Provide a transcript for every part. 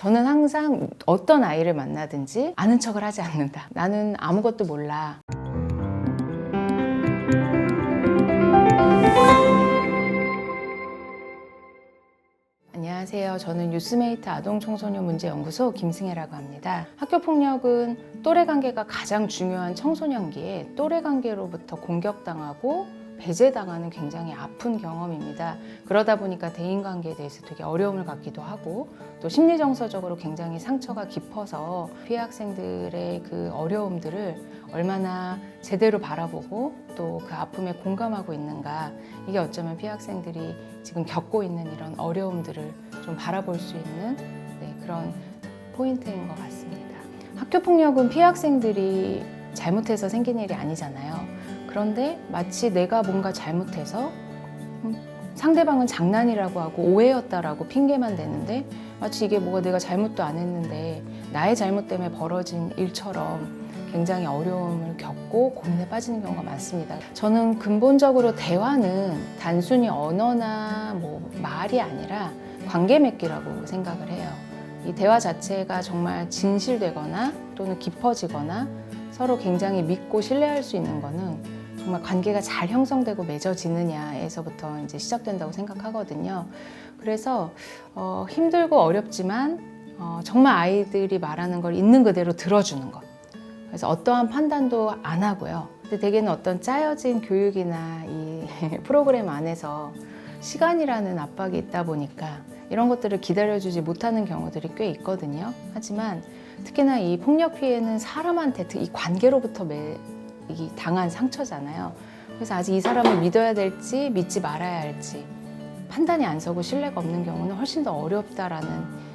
저는 항상 어떤 아이를 만나든지 아는 척을 하지 않는다. 나는 아무것도 몰라. 안녕하세요. 저는 유스메이트 아동청소년 문제연구소 김승혜라고 합니다. 학교폭력은 또래 관계가 가장 중요한 청소년기에 또래 관계로부터 공격당하고 배제당하는 굉장히 아픈 경험입니다. 그러다 보니까 대인관계에 대해서 되게 어려움을 갖기도 하고 또 심리정서적으로 굉장히 상처가 깊어서 피해 학생들의 그 어려움들을 얼마나 제대로 바라보고 또 그 아픔에 공감하고 있는가, 이게 어쩌면 피해 학생들이 지금 겪고 있는 이런 어려움들을 좀 바라볼 수 있는 그런 포인트인 것 같습니다. 학교폭력은 피해 학생들이 잘못해서 생긴 일이 아니잖아요. 그런데 마치 내가 뭔가 잘못해서 상대방은 장난이라고 하고 오해였다라고 핑계만 대는데 마치 이게 뭐가 내가 잘못도 안 했는데 나의 잘못 때문에 벌어진 일처럼 굉장히 어려움을 겪고 고민에 빠지는 경우가 많습니다. 저는 근본적으로 대화는 단순히 언어나 말이 아니라 관계 맺기라고 생각을 해요. 이 대화 자체가 정말 진실되거나 또는 깊어지거나 서로 굉장히 믿고 신뢰할 수 있는 거는 정말 관계가 잘 형성되고 맺어지느냐에서부터 이제 시작된다고 생각하거든요. 그래서 힘들고 어렵지만 정말 아이들이 말하는 걸 있는 그대로 들어주는 것. 그래서 어떠한 판단도 안 하고요. 근데 대개는 어떤 짜여진 교육이나 이 프로그램 안에서 시간이라는 압박이 있다 보니까 이런 것들을 기다려주지 못하는 경우들이 꽤 있거든요. 하지만 특히나 이 폭력 피해는 사람한테 이 관계로부터 이 당한 상처잖아요. 그래서 아직 이 사람을 믿어야 될지 믿지 말아야 할지 판단이 안 서고 신뢰가 없는 경우는 훨씬 더 어렵다라는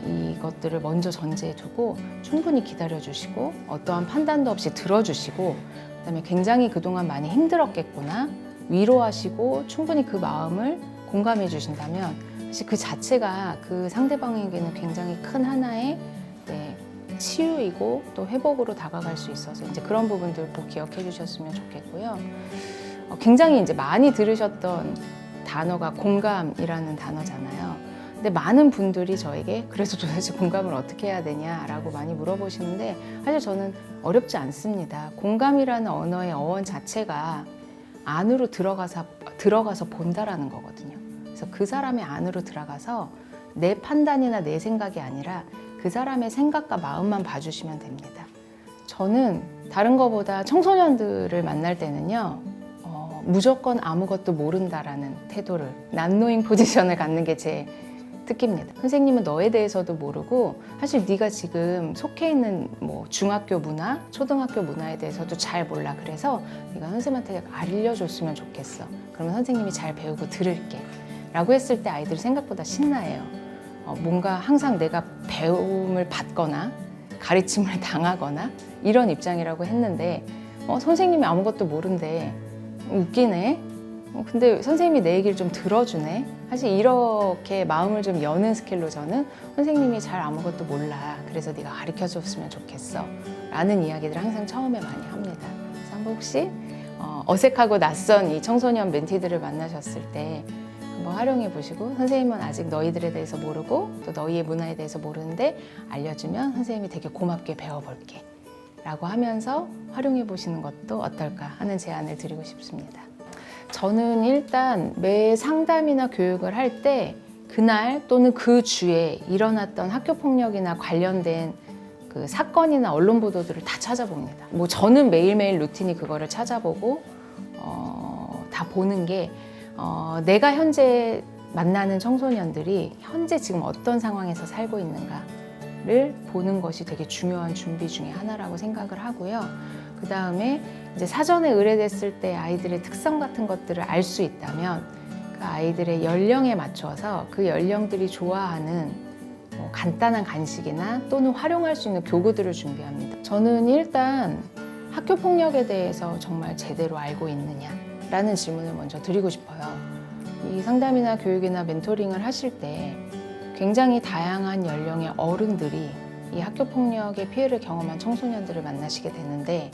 이것들을 먼저 전제해 두고 충분히 기다려 주시고 어떠한 판단도 없이 들어주시고 그다음에 굉장히 그동안 많이 힘들었겠구나 위로하시고 충분히 그 마음을 공감해 주신다면 사실 그 자체가 그 상대방에게는 굉장히 큰 하나의 치유이고 또 회복으로 다가갈 수 있어서 이제 그런 부분들 꼭 기억해 주셨으면 좋겠고요. 굉장히 이제 많이 들으셨던 단어가 공감이라는 단어잖아요. 근데 많은 분들이 저에게 그래서 도대체 공감을 어떻게 해야 되냐라고 많이 물어보시는데 사실 저는 어렵지 않습니다. 공감이라는 언어의 어원 자체가 안으로 들어가서 본다라는 거거든요. 그래서 그 사람의 안으로 들어가서 내 판단이나 내 생각이 아니라 그 사람의 생각과 마음만 봐주시면 됩니다. 저는 다른 거보다 청소년들을 만날 때는요, 무조건 아무것도 모른다라는 태도를, 난노잉 포지션을 갖는 게 제 특기입니다. 선생님은 너에 대해서도 모르고 사실 네가 지금 속해 있는 중학교 문화, 초등학교 문화에 대해서도 잘 몰라. 그래서 네가 선생님한테 알려줬으면 좋겠어. 그러면 선생님이 잘 배우고 들을게. 라고 했을 때 아이들이 생각보다 신나해요. 뭔가 항상 내가 배움을 받거나 가르침을 당하거나 이런 입장이라고 했는데 선생님이 아무것도 모른대. 웃기네. 근데 선생님이 내 얘기를 좀 들어주네. 사실 이렇게 마음을 좀 여는 스킬로 저는 선생님이 잘 아무것도 몰라. 그래서 네가 가르쳐줬으면 좋겠어. 라는 이야기들을 항상 처음에 많이 합니다. 그래서 한번 혹시 어색하고 낯선 이 청소년 멘티들을 만나셨을 때 한번 활용해 보시고 선생님은 아직 너희들에 대해서 모르고 또 너희의 문화에 대해서 모르는데 알려주면 선생님이 되게 고맙게 배워볼게 라고 하면서 활용해 보시는 것도 어떨까 하는 제안을 드리고 싶습니다. 저는 일단 매 상담이나 교육을 할 때 그날 또는 그 주에 일어났던 학교폭력이나 관련된 그 사건이나 언론 보도들을 다 찾아봅니다. 저는 매일매일 루틴이 그거를 찾아보고 다 보는 게 내가 현재 만나는 청소년들이 현재 지금 어떤 상황에서 살고 있는가를 보는 것이 되게 중요한 준비 중에 하나라고 생각을 하고요. 그 다음에 이제 사전에 의뢰됐을 때 아이들의 특성 같은 것들을 알 수 있다면 그 아이들의 연령에 맞춰서 그 연령들이 좋아하는 간단한 간식이나 또는 활용할 수 있는 교구들을 준비합니다. 저는 일단 학교 폭력에 대해서 정말 제대로 알고 있느냐라는 질문을 먼저 드리고 싶어요. 이 상담이나 교육이나 멘토링을 하실 때 굉장히 다양한 연령의 어른들이 이 학교 폭력의 피해를 경험한 청소년들을 만나시게 되는데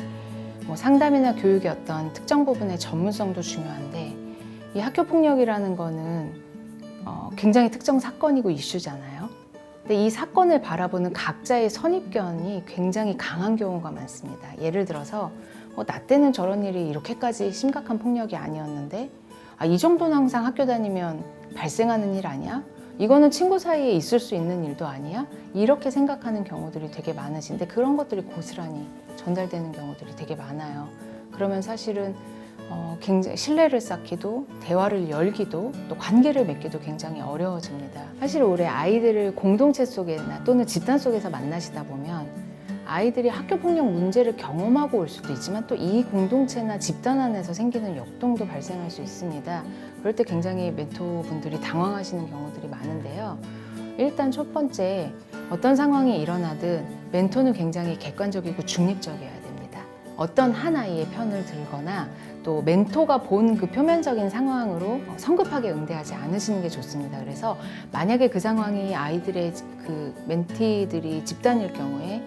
상담이나 교육의 어떤 특정 부분의 전문성도 중요한데 이 학교 폭력이라는 거는 굉장히 특정 사건이고 이슈잖아요. 근데 이 사건을 바라보는 각자의 선입견이 굉장히 강한 경우가 많습니다. 예를 들어서 나 때는 저런 일이 이렇게까지 심각한 폭력이 아니었는데 이 정도는 항상 학교 다니면 발생하는 일 아니야? 이거는 친구 사이에 있을 수 있는 일도 아니야? 이렇게 생각하는 경우들이 되게 많으신데 그런 것들이 고스란히 전달되는 경우들이 되게 많아요. 그러면 사실은 굉장히 신뢰를 쌓기도 대화를 열기도 또 관계를 맺기도 굉장히 어려워집니다. 사실 올해 아이들을 공동체 속에나 또는 집단 속에서 만나시다 보면 아이들이 학교폭력 문제를 경험하고 올 수도 있지만 또 이 공동체나 집단 안에서 생기는 역동도 발생할 수 있습니다. 그럴 때 굉장히 멘토분들이 당황하시는 경우들이 많은데요. 일단 첫 번째, 어떤 상황이 일어나든 멘토는 굉장히 객관적이고 중립적이어야 됩니다. 어떤 한 아이의 편을 들거나 또 멘토가 본 그 표면적인 상황으로 성급하게 응대하지 않으시는 게 좋습니다. 그래서 만약에 그 상황이 아이들의 그 멘티들이 집단일 경우에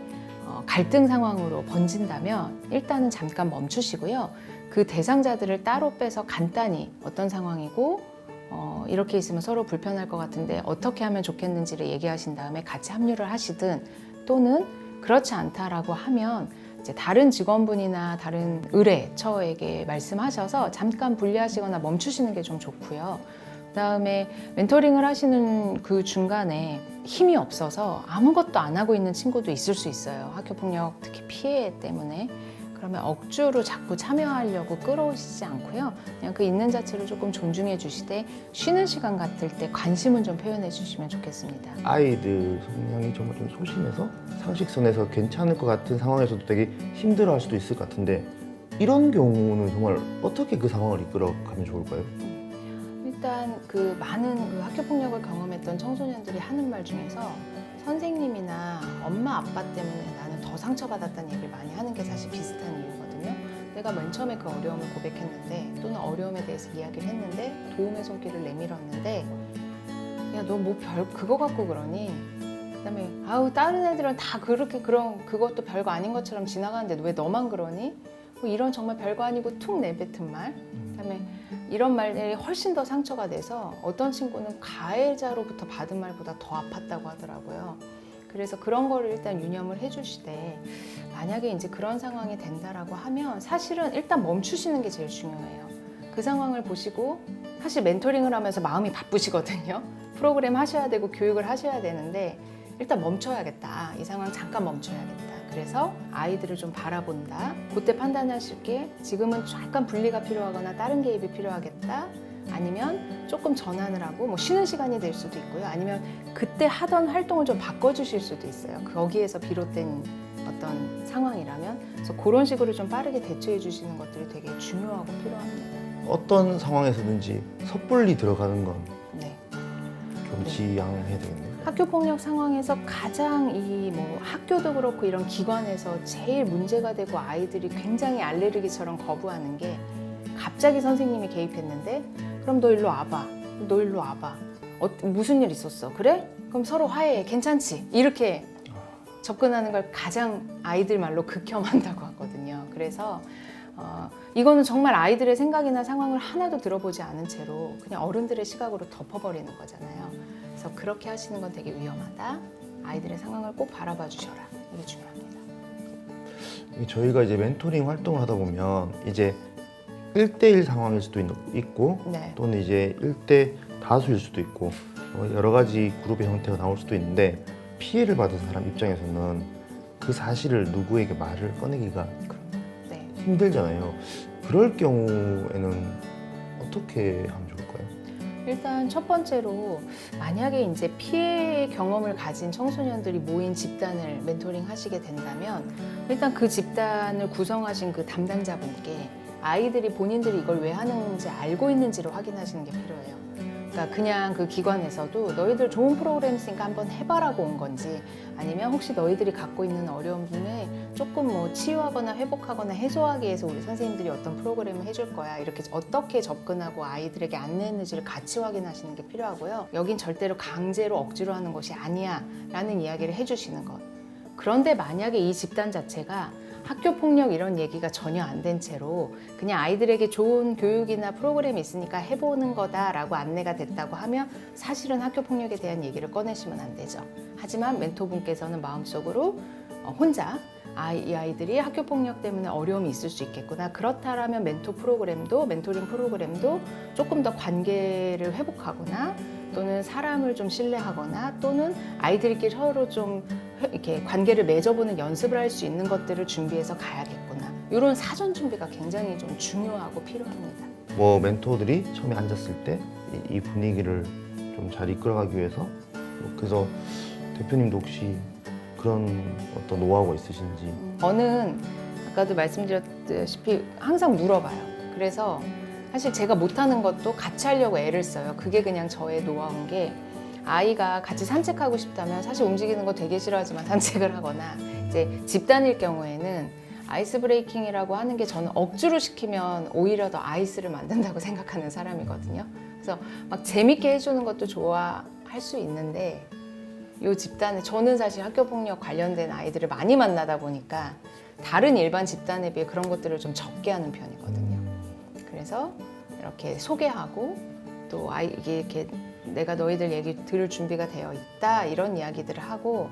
갈등 상황으로 번진다면 일단은 잠깐 멈추시고요. 그 대상자들을 따로 빼서 간단히 어떤 상황이고 이렇게 있으면 서로 불편할 것 같은데 어떻게 하면 좋겠는지를 얘기하신 다음에 같이 합류를 하시든 또는 그렇지 않다라고 하면 이제 다른 직원분이나 다른 의뢰처에게 말씀하셔서 잠깐 분리하시거나 멈추시는 게 좀 좋고요. 그다음에 멘토링을 하시는 그 중간에 힘이 없어서 아무것도 안 하고 있는 친구도 있을 수 있어요. 학교폭력 특히 피해 때문에. 그러면 억지로 자꾸 참여하려고 끌어오시지 않고요. 그냥 그 있는 자체를 조금 존중해 주시되 쉬는 시간 같을 때 관심은 좀 표현해 주시면 좋겠습니다. 아이들 성향이 정말 좀 소심해서 상식선에서 괜찮을 것 같은 상황에서도 되게 힘들어할 수도 있을 것 같은데 이런 경우는 정말 어떻게 그 상황을 이끌어가면 좋을까요? 일단 그 많은 그 학교폭력을 경험했던 청소년들이 하는 말 중에서 선생님이나 엄마 아빠 때문에 나는 더 상처받았다는 얘기를 많이 하는 게 사실 비슷한 이유거든요. 내가 맨 처음에 그 어려움을 고백했는데 또는 어려움에 대해서 이야기를 했는데 도움의 손길을 내밀었는데 야, 너 뭐 그거 갖고 그러니? 그다음에 다른 애들은 다 그렇게 그것도 별거 아닌 것처럼 지나가는데 왜 너만 그러니? 뭐 이런 정말 별거 아니고 툭 내뱉은 말. 그다음에 이런 말들이 훨씬 더 상처가 돼서 어떤 친구는 가해자로부터 받은 말보다 더 아팠다고 하더라고요. 그래서 그런 거를 일단 유념을 해주시되 만약에 이제 그런 상황이 된다라고 하면 사실은 일단 멈추시는 게 제일 중요해요. 그 상황을 보시고 사실 멘토링을 하면서 마음이 바쁘시거든요. 프로그램 하셔야 되고 교육을 하셔야 되는데 일단 멈춰야겠다. 이 상황 잠깐 멈춰야겠다. 그래서 아이들을 좀 바라본다. 그때 판단하실 게 지금은 약간 분리가 필요하거나 다른 개입이 필요하겠다. 아니면 조금 전환을 하고 뭐 쉬는 시간이 될 수도 있고요. 아니면 그때 하던 활동을 좀 바꿔주실 수도 있어요. 거기에서 비롯된 어떤 상황이라면. 그래서 그런 식으로 좀 빠르게 대처해 주시는 것들이 되게 중요하고 필요합니다. 어떤 상황에서든지 섣불리 들어가는 건 네. 좀 지양해야 되겠네요. 학교폭력 상황에서 가장 학교도 그렇고 이런 기관에서 제일 문제가 되고 아이들이 굉장히 알레르기처럼 거부하는 게 갑자기 선생님이 개입했는데 그럼 너 일로 와봐. 너 일로 와봐. 무슨 일 있었어? 그래? 그럼 서로 화해해. 괜찮지? 이렇게 접근하는 걸 가장 아이들 말로 극혐한다고 하거든요. 그래서 이거는 정말 아이들의 생각이나 상황을 하나도 들어보지 않은 채로 그냥 어른들의 시각으로 덮어버리는 거잖아요. 그래서 그렇게 하시는 건 되게 위험하다. 아이들의 상황을 꼭 바라봐 주셔라. 이게 중요합니다. 저희가 이제 멘토링 활동을 하다 보면 이제 1대1 상황일 수도 있고 네. 또는 이제 1대 다수일 수도 있고 여러 가지 그룹의 형태가 나올 수도 있는데 피해를 받은 사람 입장에서는 그 사실을 누구에게 말을 꺼내기가 네. 힘들잖아요. 그럴 경우에는 어떻게 하면 좋을까요? 일단 첫 번째로 만약에 이제 피해 경험을 가진 청소년들이 모인 집단을 멘토링 하시게 된다면 일단 그 집단을 구성하신 그 담당자분께 아이들이 본인들이 이걸 왜 하는지 알고 있는지를 확인하시는 게 필요해요. 그러니까 그냥 그 기관에서도 너희들 좋은 프로그램 있으니까 한번 해봐라고 온 건지 아니면 혹시 너희들이 갖고 있는 어려움 중에 조금 치유하거나 회복하거나 해소하기 위해서 우리 선생님들이 어떤 프로그램을 해줄 거야. 이렇게 어떻게 접근하고 아이들에게 안내했는지를 같이 확인하시는 게 필요하고요. 여긴 절대로 강제로 억지로 하는 것이 아니야 라는 이야기를 해주시는 것. 그런데 만약에 이 집단 자체가 학교 폭력 이런 얘기가 전혀 안 된 채로 그냥 아이들에게 좋은 교육이나 프로그램이 있으니까 해보는 거다라고 안내가 됐다고 하면 사실은 학교 폭력에 대한 얘기를 꺼내시면 안 되죠. 하지만 멘토분께서는 마음속으로 혼자 이 아이들이 학교 폭력 때문에 어려움이 있을 수 있겠구나. 그렇다라면 멘토링 프로그램도 조금 더 관계를 회복하거나 또는 사람을 좀 신뢰하거나 또는 아이들끼리 서로 좀 이렇게 관계를 맺어보는 연습을 할 수 있는 것들을 준비해서 가야겠구나. 이런 사전 준비가 굉장히 좀 중요하고 필요합니다. 뭐 멘토들이 처음에 앉았을 때 이 분위기를 좀 잘 이끌어가기 위해서 그래서 대표님도 혹시 그런 어떤 노하우가 있으신지? 저는 아까도 말씀드렸다시피 항상 물어봐요. 그래서 사실 제가 못하는 것도 같이 하려고 애를 써요. 그게 그냥 저의 노하우인 게 아이가 같이 산책하고 싶다면 사실 움직이는 거 되게 싫어하지만 산책을 하거나 이제 집단일 경우에는 아이스 브레이킹이라고 하는 게 저는 억지로 시키면 오히려 더 아이스를 만든다고 생각하는 사람이거든요. 그래서 막 재밌게 해주는 것도 좋아할 수 있는데 이 집단에 저는 사실 학교 폭력 관련된 아이들을 많이 만나다 보니까 다른 일반 집단에 비해 그런 것들을 좀 적게 하는 편이거든요. 그래서 이렇게 소개하고 또 이게 이렇게 내가 너희들 얘기 들을 준비가 되어 있다 이런 이야기들을 하고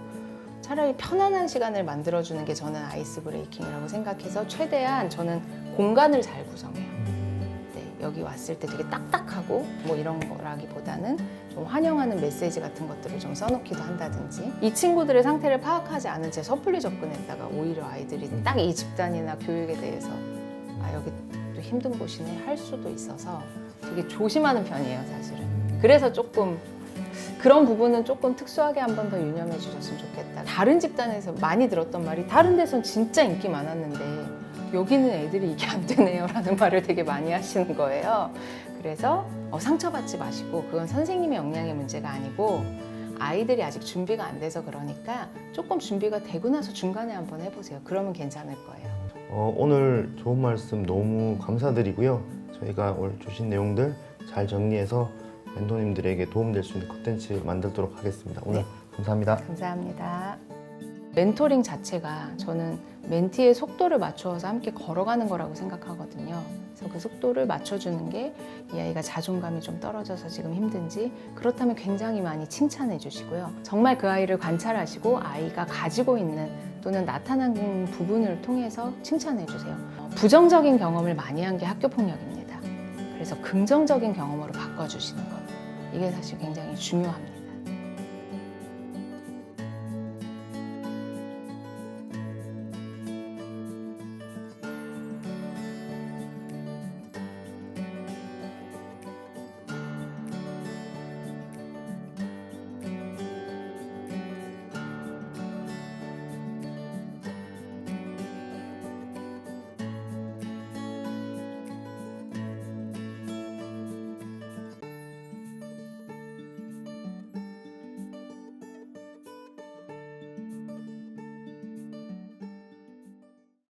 차라리 편안한 시간을 만들어주는 게 저는 아이스 브레이킹이라고 생각해서 최대한 저는 공간을 잘 구성해요. 네, 여기 왔을 때 되게 딱딱하고 뭐 이런 거라기보다는 좀 환영하는 메시지 같은 것들을 좀 써놓기도 한다든지 이 친구들의 상태를 파악하지 않은 채 섣불리 접근했다가 오히려 아이들이 딱 이 집단이나 교육에 대해서 여기 또 힘든 곳이네 할 수도 있어서 되게 조심하는 편이에요 사실은. 그래서 조금 그런 부분은 조금 특수하게 한 번 더 유념해 주셨으면 좋겠다. 다른 집단에서 많이 들었던 말이 다른 데선 진짜 인기 많았는데 여기는 애들이 이게 안 되네요 라는 말을 되게 많이 하시는 거예요. 그래서 상처받지 마시고 그건 선생님의 역량의 문제가 아니고 아이들이 아직 준비가 안 돼서 그러니까 조금 준비가 되고 나서 중간에 한번 해보세요. 그러면 괜찮을 거예요. 오늘 좋은 말씀 너무 감사드리고요. 저희가 오늘 주신 내용들 잘 정리해서 멘토님들에게 도움될 수 있는 콘텐츠 만들도록 하겠습니다. 오늘 감사합니다. 감사합니다. 멘토링 자체가 저는 멘티의 속도를 맞추어서 함께 걸어가는 거라고 생각하거든요. 그래서 그 속도를 맞춰주는 게 이 아이가 자존감이 좀 떨어져서 지금 힘든지 그렇다면 굉장히 많이 칭찬해 주시고요. 정말 그 아이를 관찰하시고 아이가 가지고 있는 또는 나타나는 부분을 통해서 칭찬해 주세요. 부정적인 경험을 많이 한 게 학교폭력입니다. 그래서 긍정적인 경험으로 바꿔주시는 것 이게 사실 굉장히 중요합니다.